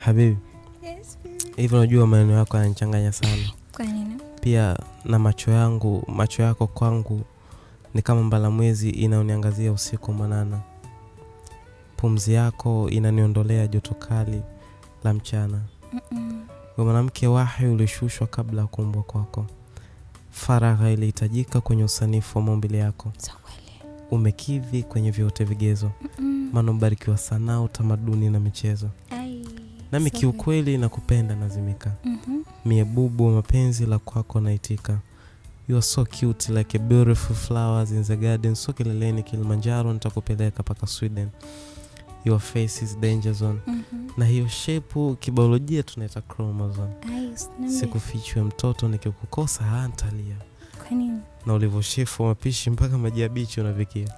Habibi, Yes, baby. hivi unajua maneno yako yananichanganya sana. Kwa nini? Pia na macho yako kwangu ni kama mbalamwezi inaoniangazia usiku manana. Pumzi yako inaniondolea joto kali la mchana. Wewe mwanamke wahi ulishushwa kabla ya kuumbwa kwako. Faragha ilihitajika kwenye usanifu wa maumbile yako. Kweli. Umekidhi kwenye vyote vigezo. Maana mbarikiwa sanaa, utamaduni na michezo. Nami kiukweli nakupenda nazimika. Mie bubu wa mapenzi la kwako naitika. You are so cute like a beautiful flowers in the garden. So kileleni Kilimanjaro nitakupeleka paka Sweden. Your face is danger zone. Na hiyo shape kibiolojia tunaita chromosome. Sikufichwe mtoto nikikukosa hantalia. Kwa nini? Na ulivyoshifu mapishi mpaka maji ya bichi unavikia.